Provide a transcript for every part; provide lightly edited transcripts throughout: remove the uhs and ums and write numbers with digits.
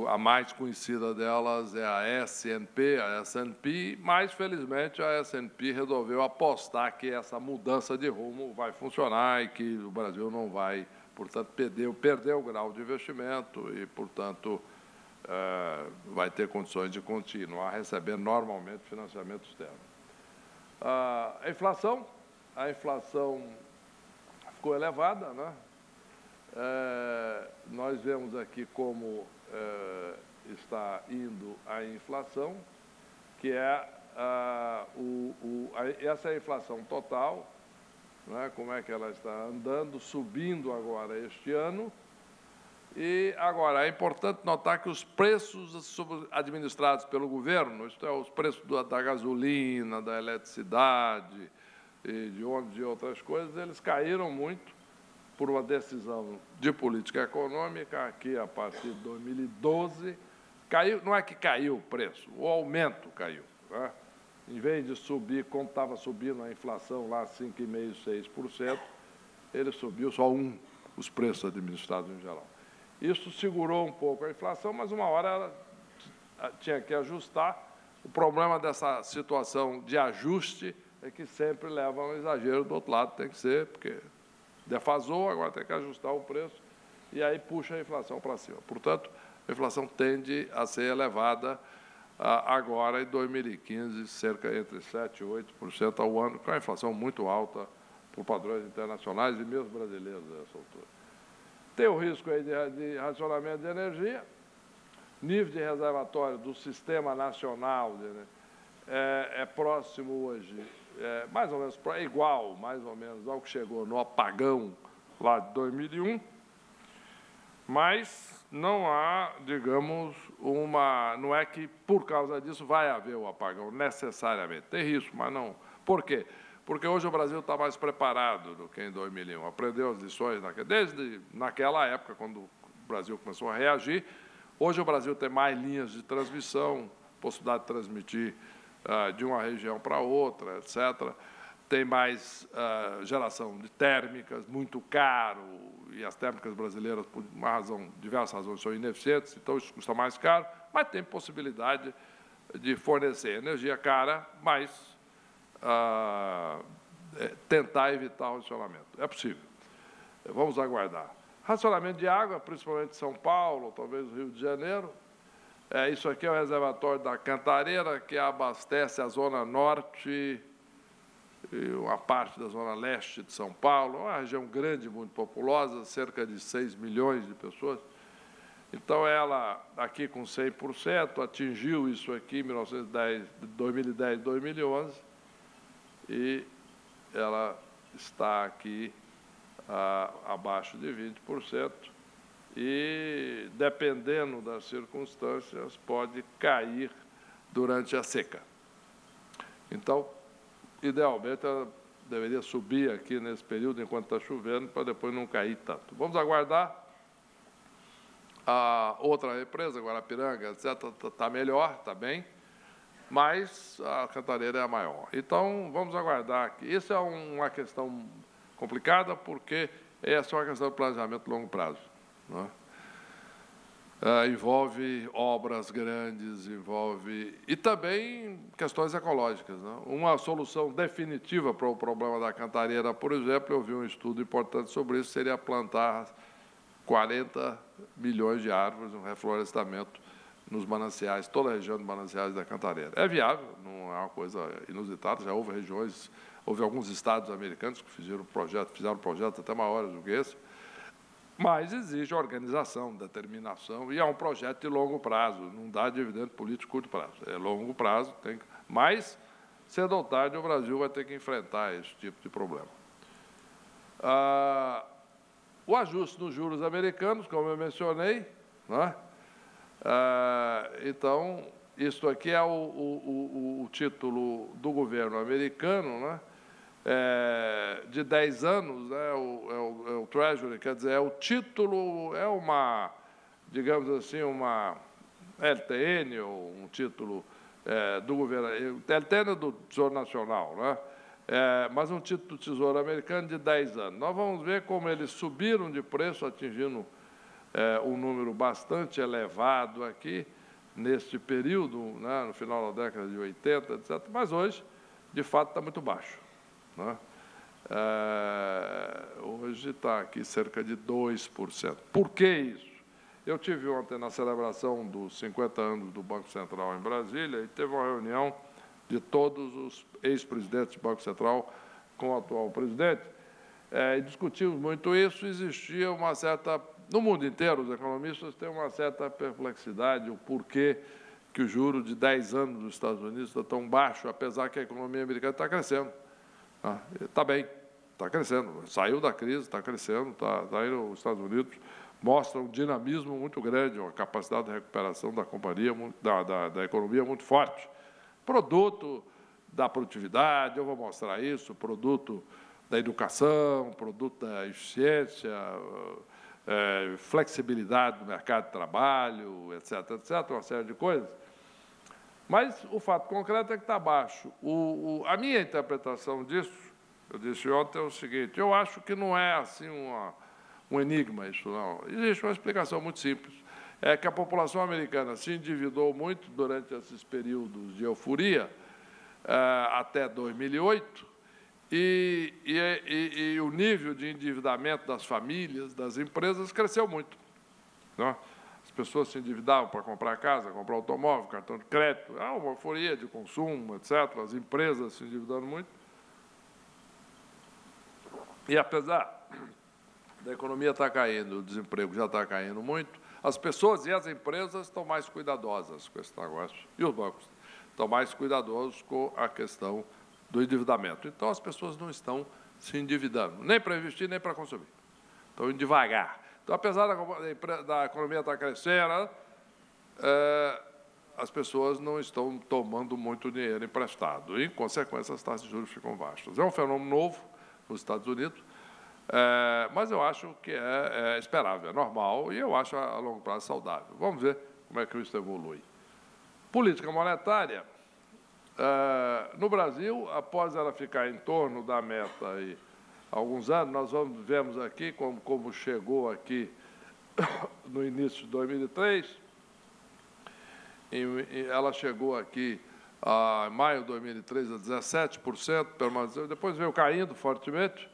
A mais conhecida delas é a S&P, mas, felizmente, a S&P resolveu apostar que essa mudança de rumo vai funcionar e que o Brasil não vai, portanto, perder o grau de investimento e, portanto, vai ter condições de continuar recebendo normalmente financiamento externo. A inflação ficou elevada, né? Nós vemos aqui como está indo a inflação, que é essa é a inflação total, né? Como é que ela está andando, subindo agora este ano. E agora é importante notar que os preços administrados pelo governo, isto é, os preços da gasolina, da eletricidade, e de ônibus e outras coisas, eles caíram muito por uma decisão de política econômica, aqui a partir de 2012, caiu, não é que caiu o preço, o aumento caiu, né? Em vez de subir, como estava subindo a inflação lá 5,5%, 6%, ele subiu só os preços administrados em geral. Isso segurou um pouco a inflação, mas uma hora ela tinha que ajustar. O problema dessa situação de ajuste é que sempre leva a um exagero do outro lado, tem que ser, porque defasou, agora tem que ajustar o preço, e aí puxa a inflação para cima. Portanto, a inflação tende a ser elevada agora, em 2015, cerca entre 7% e 8% ao ano, com a inflação muito alta por padrões internacionais e mesmo brasileiros nessa altura. Tem o risco aí de racionamento de energia, nível de reservatório do Sistema Nacional é próximo hoje, mais ou menos, é igual, mais ou menos, ao que chegou no apagão lá de 2001, mas não há, digamos, não é que por causa disso vai haver o apagão necessariamente. Tem risco, mas não. Por quê? Porque hoje o Brasil está mais preparado do que em 2001. Aprendeu as lições desde naquela época, quando o Brasil começou a reagir. Hoje o Brasil tem mais linhas de transmissão, possibilidade de transmitir de uma região para outra, etc. Tem mais geração de térmicas, muito caro, e as térmicas brasileiras, por diversas razões, são ineficientes, então isso custa mais caro, mas tem possibilidade de fornecer energia cara, mas tentar evitar o racionamento. É possível. Vamos aguardar. Racionamento de água, principalmente São Paulo, talvez Rio de Janeiro. Isso aqui é o reservatório da Cantareira, que abastece a zona norte e uma parte da zona leste de São Paulo, uma região grande, muito populosa, cerca de 6 milhões de pessoas. Então, ela, aqui com 100%, atingiu isso aqui em 2010, 2011, e ela está aqui abaixo de 20%, e, dependendo das circunstâncias, pode cair durante a seca. Então, idealmente, ela deveria subir aqui nesse período, enquanto está chovendo, para depois não cair tanto. Vamos aguardar. A outra represa, Guarapiranga, etc., está melhor, está bem, mas a Cantareira é a maior. Então, vamos aguardar aqui. Isso é uma questão complicada, porque essa é uma questão de planejamento de longo prazo, não é? Envolve obras grandes, e também questões ecológicas, não é? Uma solução definitiva para o problema da Cantareira, por exemplo, eu vi um estudo importante sobre isso, seria plantar 40 milhões de árvores, um reflorestamento nos mananciais, toda a região de mananciais da Cantareira. É viável, não é uma coisa inusitada, já houve regiões, houve alguns estados americanos que fizeram projetos até maiores do que esse, mas exige organização, determinação, e é um projeto de longo prazo, não dá dividendo político de curto prazo, é longo prazo, mas, cedo ou tarde, o Brasil vai ter que enfrentar esse tipo de problema. O ajuste nos juros americanos, como eu mencionei, né? Então, isso aqui é o título do governo americano, né? De 10 anos, né? O Treasury, quer dizer, o título, digamos assim, uma LTN, ou um título do governo, LTN do Tesouro Nacional, né? Mas um título do Tesouro Americano de 10 anos. Nós vamos ver como eles subiram de preço, atingindo um número bastante elevado aqui, neste período, né, no final da década de 80, etc., mas hoje, de fato, está muito baixo, né? Hoje está aqui cerca de 2%. Por que isso? Eu tive ontem na celebração dos 50 anos do Banco Central em Brasília e teve uma reunião de todos os ex-presidentes do Banco Central com o atual presidente, e discutimos muito isso. Existia uma certa... No mundo inteiro, os economistas têm uma certa perplexidade, o porquê que o juro de 10 anos dos Estados Unidos está tão baixo, apesar que a economia americana está crescendo. Está bem, está crescendo, saiu da crise, está crescendo, está indo os Estados Unidos, mostra um dinamismo muito grande, uma capacidade de recuperação da companhia, da economia muito forte. Produto da produtividade, eu vou mostrar isso, produto da educação, produto da eficiência, flexibilidade do mercado de trabalho, etc., etc., uma série de coisas. Mas o fato concreto é que está baixo. A minha interpretação disso, eu disse ontem, é o seguinte: eu acho que não é assim um enigma isso, não. Existe uma explicação muito simples. É que a população americana se endividou muito durante esses períodos de euforia, até 2008, e o nível de endividamento das famílias, das empresas, cresceu muito, né? As pessoas se endividavam para comprar casa, comprar automóvel, cartão de crédito, uma euforia de consumo, etc. As empresas se endividando muito. E, apesar da economia estar caindo, o desemprego já está caindo muito, as pessoas e as empresas estão mais cuidadosas com esse negócio, e os bancos estão mais cuidadosos com a questão do endividamento. Então, as pessoas não estão se endividando, nem para investir, nem para consumir. Estão indo devagar. Então, apesar da economia estar crescendo, as pessoas não estão tomando muito dinheiro emprestado. E, em consequência, as taxas de juros ficam baixas. É um fenômeno novo nos Estados Unidos, mas eu acho que é esperável, é normal, e eu acho a longo prazo saudável. Vamos ver como é que isso evolui. Política monetária. No Brasil, após ela ficar em torno da meta aí, há alguns anos, nós vemos aqui como chegou aqui no início de 2003, ela chegou aqui em maio de 2003 a 17%, permaneceu, depois veio caindo fortemente,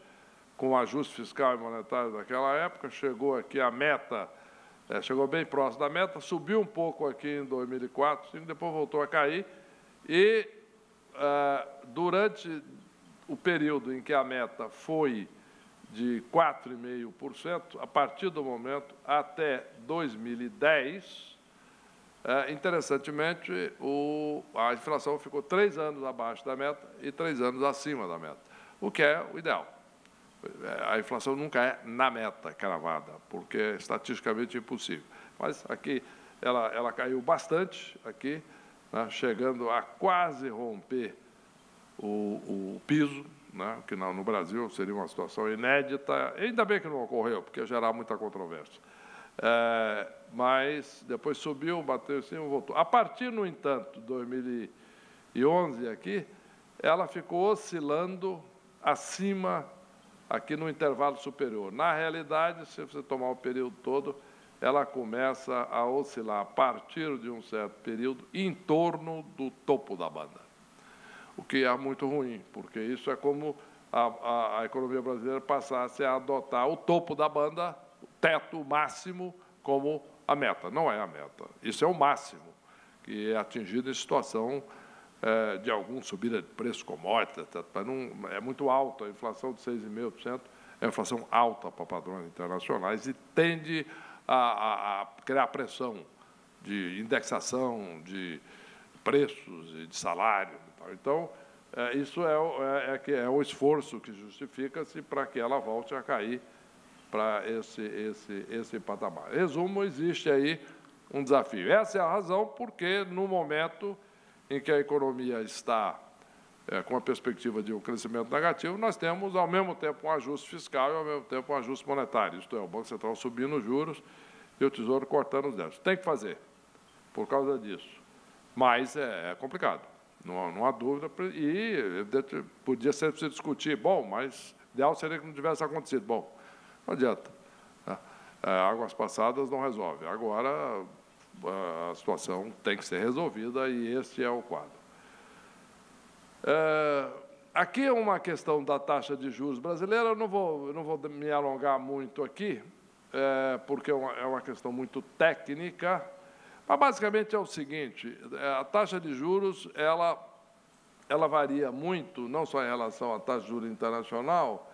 com o ajuste fiscal e monetário daquela época, chegou aqui a meta, chegou bem próximo da meta, subiu um pouco aqui em 2004, depois voltou a cair, e durante o período em que a meta foi de 4,5%, a partir do momento até 2010, interessantemente, a inflação ficou 3 anos abaixo da meta e 3 anos acima da meta, o que é o ideal. A inflação nunca é na meta cravada, porque é estatisticamente impossível. Mas aqui ela caiu bastante, aqui, né, chegando a quase romper o piso, né, que no Brasil seria uma situação inédita. Ainda bem que não ocorreu, porque ia gerar muita controvérsia. Mas depois subiu, bateu em cima e voltou. A partir, no entanto, de 2011, aqui, ela ficou oscilando acima, aqui no intervalo superior. Na realidade, se você tomar o período todo, ela começa a oscilar a partir de um certo período em torno do topo da banda, o que é muito ruim, porque isso é como a economia brasileira passasse a adotar o topo da banda, o teto máximo, como a meta. Não é a meta, isso é o máximo, que é atingido em situação de alguma subida de preço commodity, etc. Mas não, é muito alta, a inflação de 6,5% é uma inflação alta para padrões internacionais e tende a criar pressão de indexação de preços e de salário. Então, isso é o esforço que justifica-se para que ela volte a cair para esse patamar. Resumo, existe aí um desafio. Essa é a razão porque, no momento em que a economia está com a perspectiva de um crescimento negativo, nós temos, ao mesmo tempo, um ajuste fiscal e, ao mesmo tempo, um ajuste monetário. Isto é, o Banco Central subindo os juros e o Tesouro cortando os débitos. Tem que fazer, por causa disso. Mas é complicado, não há dúvida. E podia ser preciso discutir. Bom, mas o ideal seria que não tivesse acontecido. Bom, não adianta. Águas passadas não resolve. Agora, a situação tem que ser resolvida e esse é o quadro. Aqui é uma questão da taxa de juros brasileira, eu não vou me alongar muito aqui, porque é uma questão muito técnica, mas basicamente é o seguinte, a taxa de juros, ela varia muito, não só em relação à taxa de juros internacional,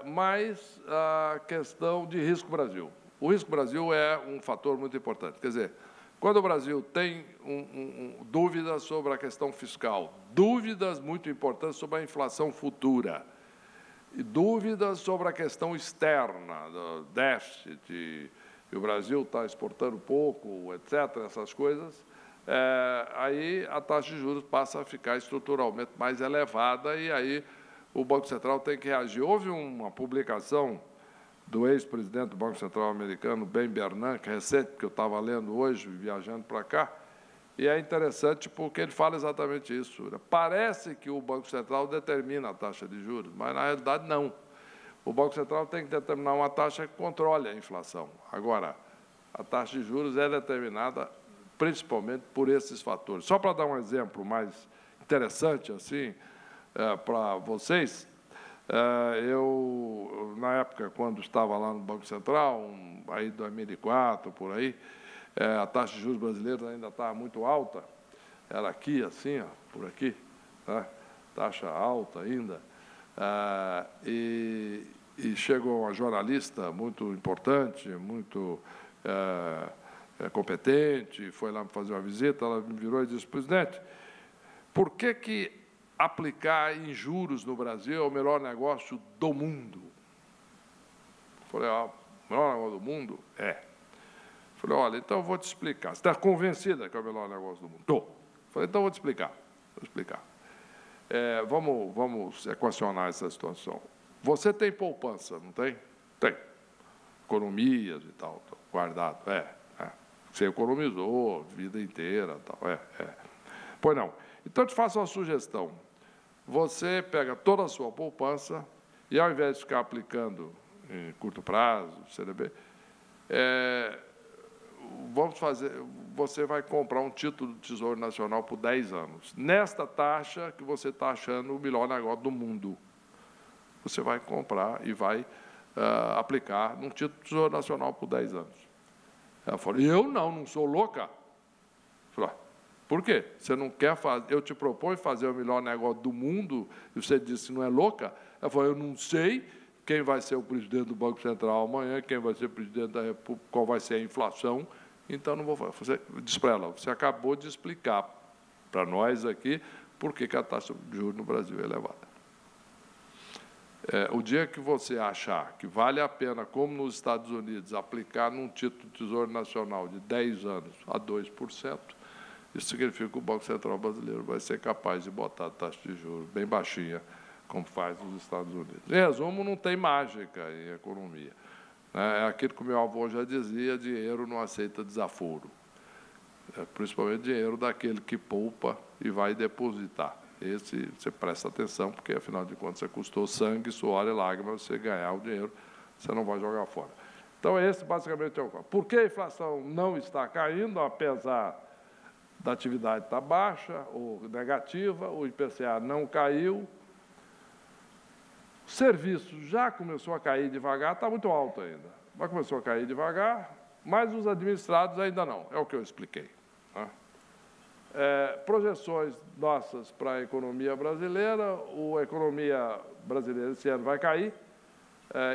mas a questão de risco Brasil. O risco Brasil é um fator muito importante. Quer dizer, quando o Brasil tem dúvidas sobre a questão fiscal, dúvidas muito importantes sobre a inflação futura, e dúvidas sobre a questão externa, do déficit, e o Brasil está exportando pouco, etc., essas coisas, aí a taxa de juros passa a ficar estruturalmente mais elevada e aí o Banco Central tem que reagir. Houve uma publicação do ex-presidente do Banco Central americano, Ben Bernanke, recente, que eu estava lendo hoje, viajando para cá, e é interessante porque ele fala exatamente isso. Parece que o Banco Central determina a taxa de juros, mas, na realidade, não. O Banco Central tem que determinar uma taxa que controle a inflação. Agora, a taxa de juros é determinada principalmente por esses fatores. Só para dar um exemplo mais interessante, assim, para vocês, eu, na época, quando estava lá no Banco Central, aí 2004, por aí, a taxa de juros brasileira ainda estava muito alta, era aqui, assim, ó, por aqui, tá? Taxa alta ainda, e chegou uma jornalista muito importante, muito competente, foi lá fazer uma visita, ela me virou e disse, presidente, por que aplicar em juros no Brasil é o melhor negócio do mundo? Falei, o melhor negócio do mundo? Falei, olha, então eu vou te explicar. Você está convencida que é o melhor negócio do mundo? Estou. Falei, então eu vou te explicar. Vou explicar. Vamos equacionar essa situação. Você tem poupança, não tem? Tem. Economias e tal, guardado. Você economizou a vida inteira, tal. Pois não. Então, eu te faço uma sugestão. Você pega toda a sua poupança e, ao invés de ficar aplicando em curto prazo, CDB, você vai comprar um título do Tesouro Nacional por 10 anos. Nesta taxa que você está achando o melhor negócio do mundo. Você vai comprar e vai aplicar num título do Tesouro Nacional por 10 anos. Ela falou, eu não sou louca. Eu falei, por quê? Você não quer fazer, eu te proponho fazer o melhor negócio do mundo, e você disse que não é louca? Ela falou, eu não sei quem vai ser o presidente do Banco Central amanhã, quem vai ser o presidente da República, qual vai ser a inflação, então não vou fazer. Você disse para ela, você acabou de explicar para nós aqui por que a taxa de juros no Brasil é elevada. O dia que você achar que vale a pena, como nos Estados Unidos, aplicar num título do Tesouro Nacional de 10 anos a 2%, isso significa que o Banco Central brasileiro vai ser capaz de botar a taxa de juros bem baixinha, como faz nos Estados Unidos. Em resumo, não tem mágica em economia. É aquilo que o meu avô já dizia, dinheiro não aceita desaforo. Principalmente dinheiro daquele que poupa e vai depositar. Esse você presta atenção, porque, afinal de contas, você custou sangue, suor e lágrimas, você ganhar o dinheiro, você não vai jogar fora. Então, esse basicamente é o quadro. Por que a inflação não está caindo, apesar da atividade estar baixa ou negativa, o IPCA não caiu, o serviço já começou a cair devagar, está muito alto ainda, mas começou a cair devagar, mas os administrados ainda não, é o que eu expliquei. Né? Projeções nossas para a economia brasileira, a economia brasileira esse ano vai cair,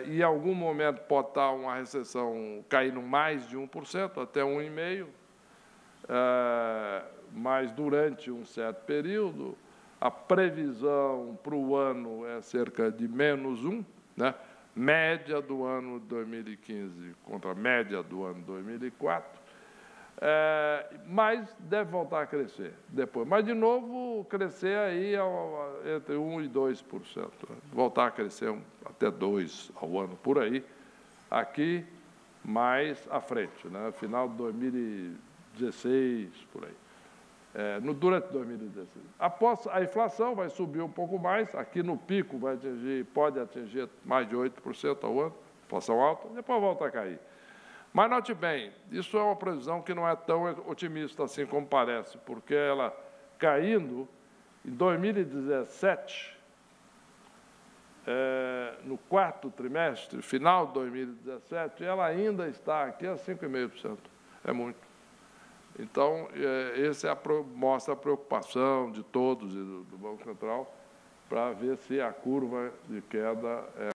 e em algum momento pode estar uma recessão caindo mais de 1%, até 1,5%, mas durante um certo período, a previsão para o ano é cerca de -1%, né? Média do ano 2015 contra a média do ano 2004, mas deve voltar a crescer depois. Mas, de novo, crescer aí entre 1% e 2%. Voltar a crescer até 2% ao ano, por aí, aqui mais à frente, né? Final de 2016, por aí. Durante 2016. Após a inflação vai subir um pouco mais, aqui no pico pode atingir mais de 8% ao ano, inflação alta, depois volta a cair. Mas note bem, isso é uma previsão que não é tão otimista assim como parece, porque ela caindo em 2017, no quarto trimestre, final de 2017, ela ainda está aqui a 5,5%. É muito. Então, esse mostra a preocupação de todos e do Banco Central para ver se a curva de queda